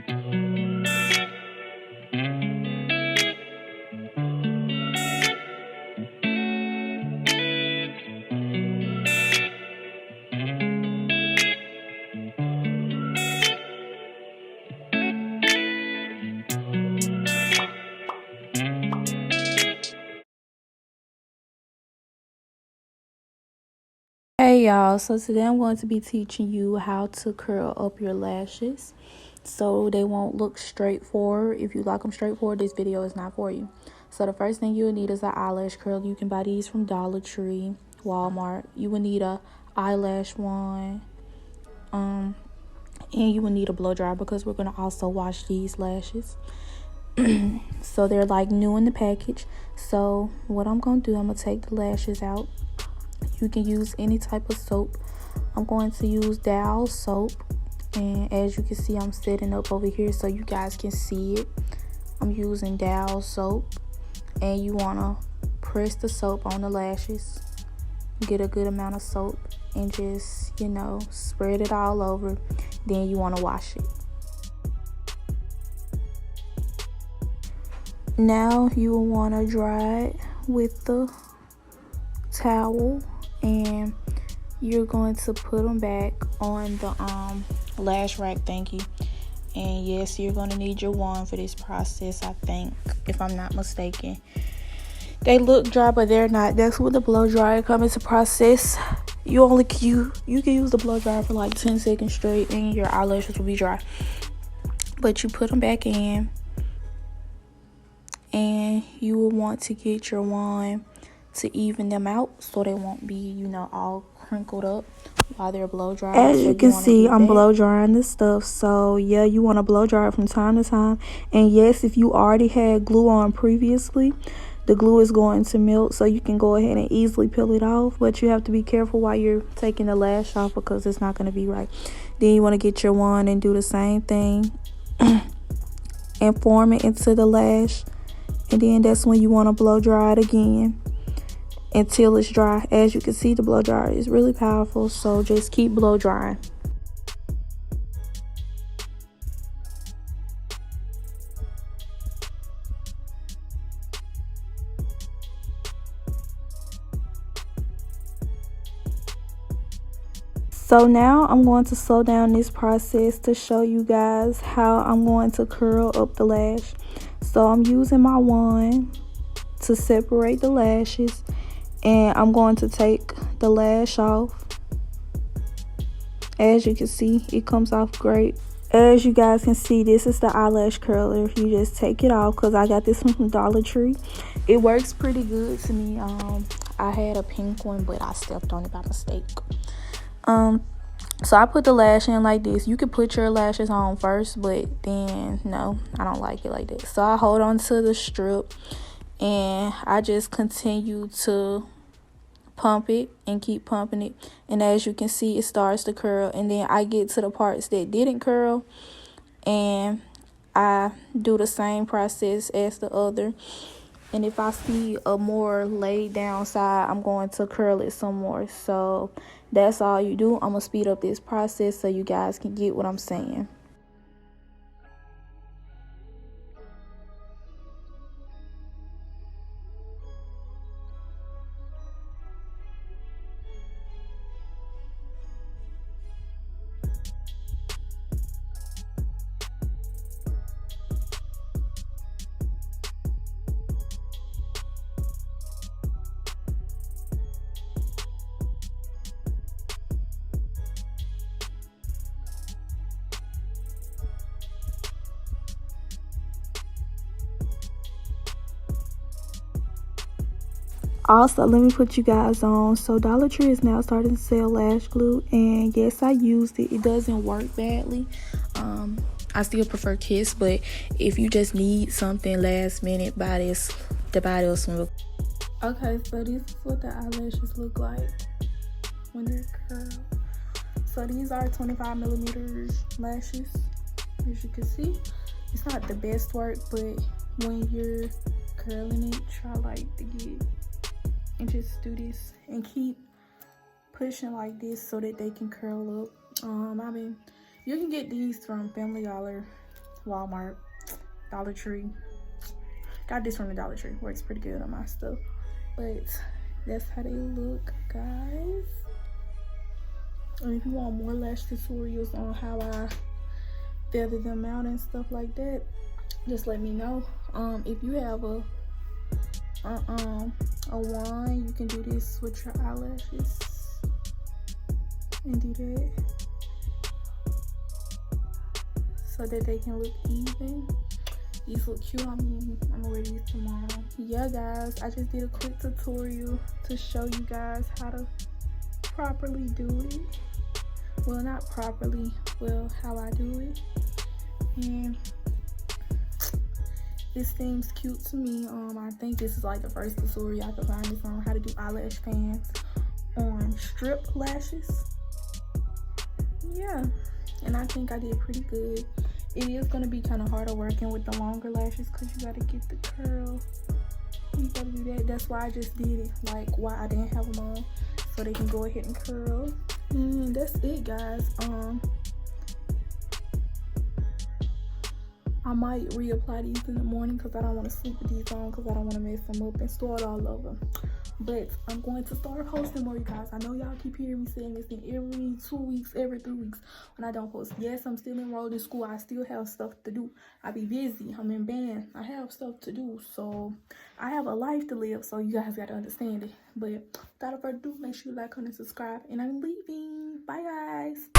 Hey y'all, so today I'm going to be teaching you how to curl up your lashes so they won't look straightforward. If you like them straightforward, this video is not for you. So the first thing you'll need is an eyelash curl. You can buy these from Dollar Tree, Walmart. You will need a eyelash wand, and you will need a blow dryer because we're going to also wash these lashes. So they're like new in the package. So what I'm going to do, I'm going to take the lashes out. You can use any type of soap. I'm going to use Dow soap, and as you can see, I'm setting up over here so you guys can see it. I'm using Dow soap, and you want to press the soap on the lashes, get a good amount of soap, and just, spread it all over. Then you want to wash it. Now you will want to dry it with the towel, and you're going to put them back on the lash rack thingy. And yes, you're going to need your wand for this process, I think, if I'm not mistaken. They look dry, but they're not. That's when the blow dryer comes into process. You can use the blow dryer for like 10 seconds straight and your eyelashes will be dry. But you put them back in, and you will want to get your wand to even them out so they won't be, all crinkled up while they're blow drying. As you can see, I'm blow drying this stuff. So yeah, you want to blow dry it from time to time. And yes, if you already had glue on previously, the glue is going to melt, so you can go ahead and easily peel it off. But you have to be careful while you're taking the lash off because it's not going to be right. Then you want to get your wand and do the same thing and form it into the lash. And then that's when you want to blow dry it again until it's dry. As you can see, the blow dryer is really powerful, so just keep blow drying. So now I'm going to slow down this process to show you guys how I'm going to curl up the lash. So I'm using my wand to separate the lashes, and I'm going to take the lash off. As you can see, it comes off great. As you guys can see, this is the eyelash curler. You just take it off because I got this one from Dollar Tree. It works pretty good to me. I had a pink one, but I stepped on it by mistake. So I put the lash in like this. You could put your lashes on first, but then no, I don't like it like that. So I hold on to the strip, and I just continue to pump it and keep pumping it. And as you can see, it starts to curl, and then I get to the parts that didn't curl, and I do the same process as the other. And if I see a more laid down side, I'm going to curl it some more. So that's all you do. I'm going to speed up this process so you guys can get what I'm saying. Also, let me put you guys on. So Dollar Tree is now starting to sell lash glue, and yes, I used it. It doesn't work badly. I still prefer Kiss, but if you just need something last minute, buy this one. Okay, so this is what the eyelashes look like when they're curled. So these are 25 millimeters lashes. As you can see, it's not the best work, but when you're curling it, try like to get and just do this and keep pushing like this so that they can curl up. I mean, you can get these from Family Dollar. Walmart, Dollar Tree. Got this from the Dollar Tree. Works pretty good on my stuff. But that's how they look, guys. And if you want more lash tutorials on how I feather them out and stuff like that, just let me know. If you have a wand, you can do this with your eyelashes and do that so that they can look even. These look cute on me. I'm gonna wear these tomorrow. Yeah, guys, I just did a quick tutorial to show you guys how to properly do it. Well, not properly, well, how I do it. And this seems cute to me. I think this is like the first tutorial I could find this on how to do eyelash fans on strip lashes. Yeah, and I think I did pretty good. It is going to be kind of harder working with the longer lashes because you got to get the curl. You got to do that. That's why I just did it, like why I didn't have them on, so they can go ahead and curl. And that's it, guys. I might reapply these in the morning because I don't want to sleep with these on because I don't want to mess them up and start all over. But I'm going to start posting more, you guys. I know y'all keep hearing me saying this in every 2 weeks, every 3 weeks when I don't post. Yes, I'm still enrolled in school. I still have stuff to do. I be busy. I'm in band. I have stuff to do. So I have a life to live. So you guys got to understand it. But without further ado, make sure you like, comment, subscribe. And I'm leaving. Bye, guys.